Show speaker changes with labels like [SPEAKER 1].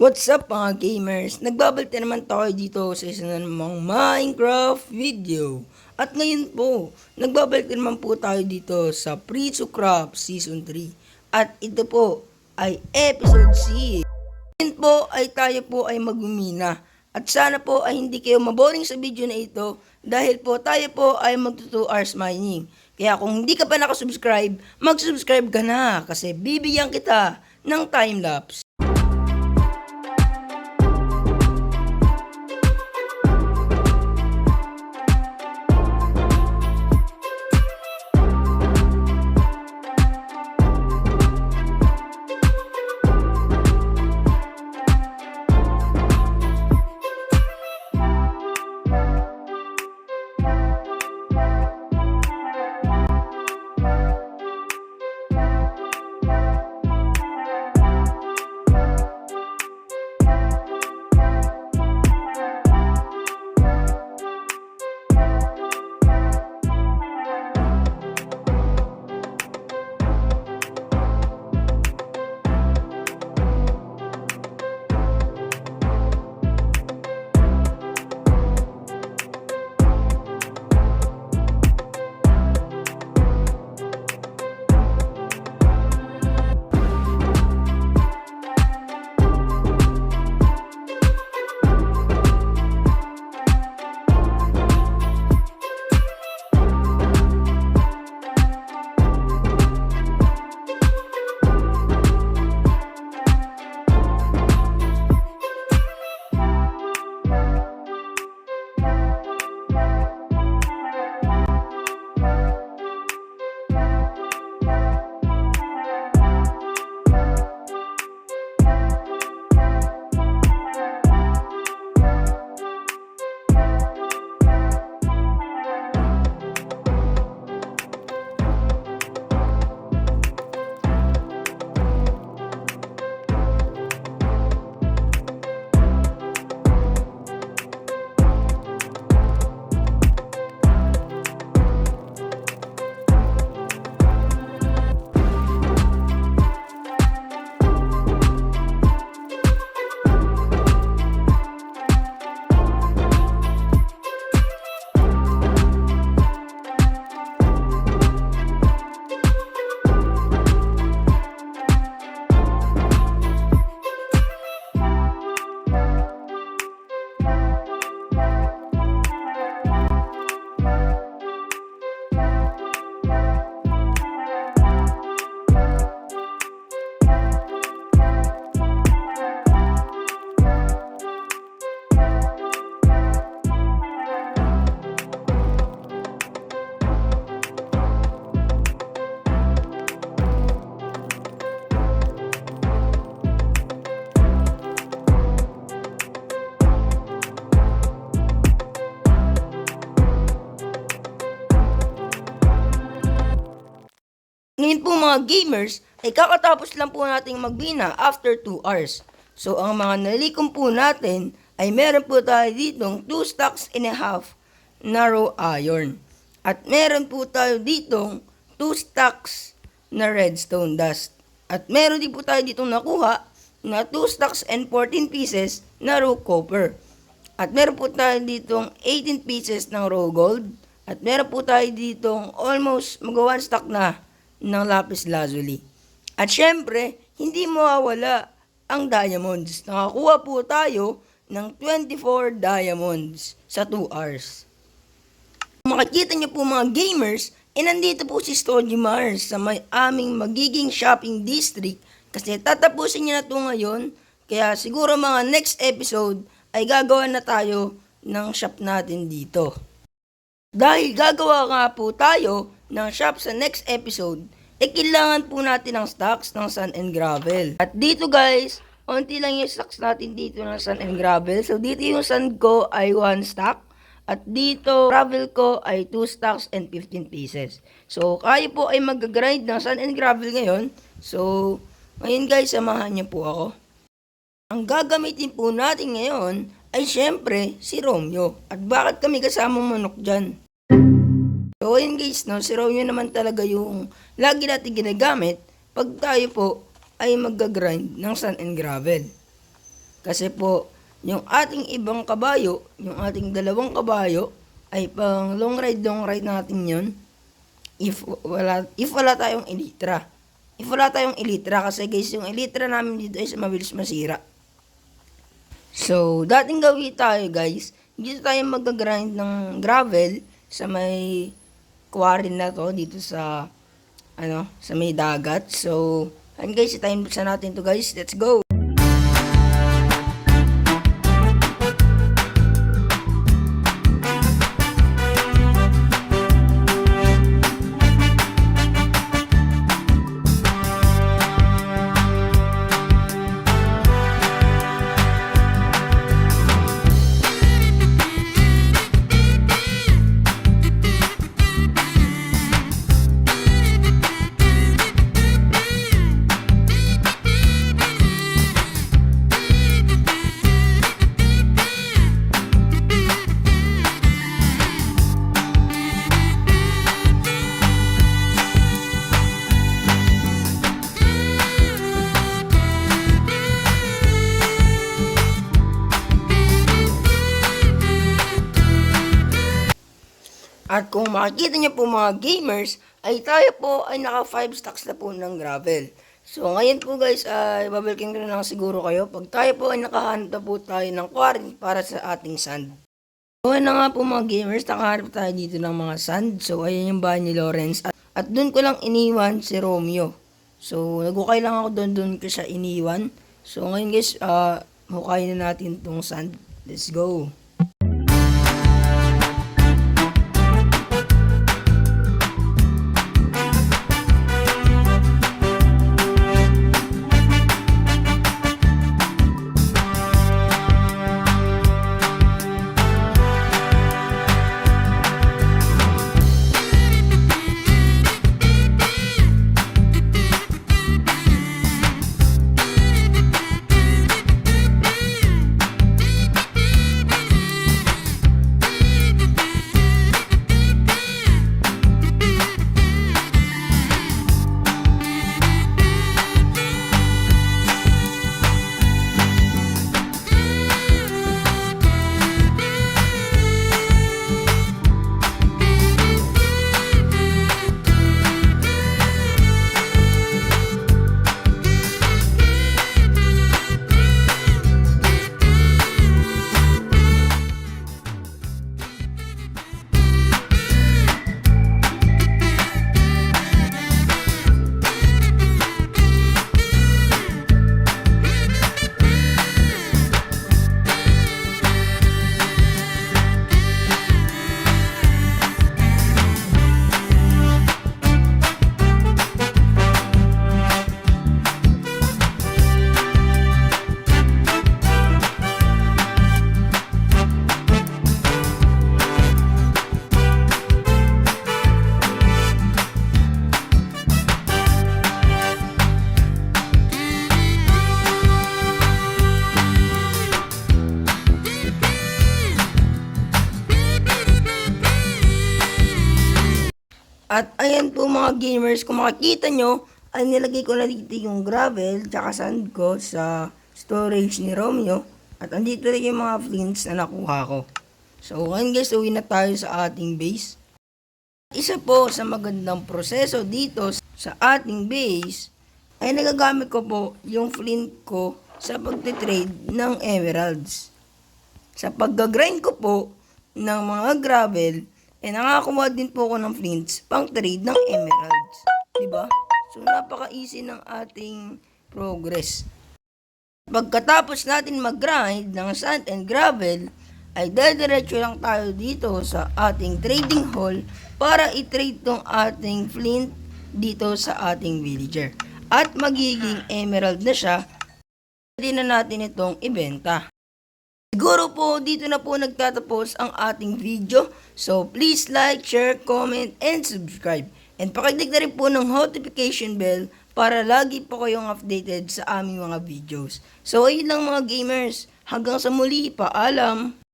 [SPEAKER 1] What's up mga gamers? Nagbabalik na naman tayo dito sa isa na namang Minecraft video. At ngayon po, nagbabalik na naman po tayo dito sa Free to Craft Season 3. At ito po ay Episode 6. Ngayon po ay tayo po ay magmumina. At sana po ay hindi kayo maboring sa video na ito dahil po tayo po ay magto 2 hours mining. Kaya kung hindi ka pa nakasubscribe, mag-subscribe ka na kasi bibigyan kita ng time-lapse. Ngayon po mga gamers, ay kakatapos lang po nating magbina after 2 hours. So ang mga nalikom po natin ay meron po tayo ditong 2 stacks and a half na raw iron. At meron po tayo ditong 2 stacks na redstone dust. At meron din po tayo ditong nakuha na 2 stacks and 14 pieces na raw copper. At meron po tayo ditong 18 pieces ng raw gold. At meron po tayo ditong almost mag-1 stack na ng lapis lazuli. At syempre, hindi mawawala ang diamonds. Nakakuha po tayo ng 24 diamonds sa 2 hours. Kung makikita niyo po mga gamers, nandito po si Stogie Mars sa may aming magiging shopping district kasi tatapusin niya na ito ngayon. Kaya siguro mga next episode ay gagawa na tayo ng shop natin dito. Dahil gagawa nga po tayo ng shop sa next episode, kailangan po natin ng stocks ng sand and gravel. At dito guys, onti lang yung stocks natin dito ng sand and gravel. So dito yung sand ko ay 1 stock. At dito, gravel ko ay 2 stocks and 15 pieces. So kayo po ay mag-grind ng sand and gravel ngayon. So ngayon guys, samahan niyo po ako. Ang gagamitin po natin ngayon ay syempre si Romeo. At bakit kami kasama manok dyan? So ayun guys, no, si Romeo naman talaga yung lagi natin ginagamit pag tayo po ay mag-grind ng sand and gravel. Kasi po, yung ating ibang kabayo, yung ating dalawang kabayo, ay pang long ride natin yon if wala tayong Elytra. If wala tayong Elytra, kasi guys, yung Elytra namin dito ay mabilis masira. So, dating gawin tayo guys, dito tayo mag-grind ng gravel sa may quarry na to, dito sa, sa may dagat. So, and guys, itayin buksan natin to guys. Let's go! At kung makikita niyo po mga gamers, ay tayo po ay naka 5 stacks na po ng gravel. So ngayon po guys, ay babalikin ko na lang siguro kayo pag tayo po ay nakahanap na po tayo ng quarry para sa ating sand. So na nga po mga gamers, nakahanap tayo dito ng mga sand. So ayan yung bahay ni Lawrence. At doon ko lang iniwan si Romeo. So nagukay lang ako doon ko siya iniwan. So ngayon guys, hukayin na natin tong sand. Let's go! At ayan po mga gamers, kung makikita nyo, ay nilagay ko na dito yung gravel tsaka sand ko sa storage ni Romeo. At andito rin yung mga flints na nakuha ko. So ngayon guys, uwi na tayo sa ating base. Isa po sa magandang proseso dito sa ating base, ay nagagamit ko po yung flint ko sa pagtitrade ng emeralds. Sa pag-grind ko po ng mga gravel, nakakuha din po ako ng flints pang trade ng emeralds. Diba? So, napaka-easy ng ating progress. Pagkatapos natin mag-grind ng sand and gravel, ay dediretso lang tayo dito sa ating trading hall para i-trade tong ating flint dito sa ating villager. At magiging emerald na siya, pwede na natin itong ibenta. Siguro po dito na po nagtatapos ang ating video. So please like, share, comment, and subscribe. And pakiclick na rin po ng notification bell para lagi po kayong updated sa aming mga videos. So ayun lang mga gamers. Hanggang sa muli, paalam!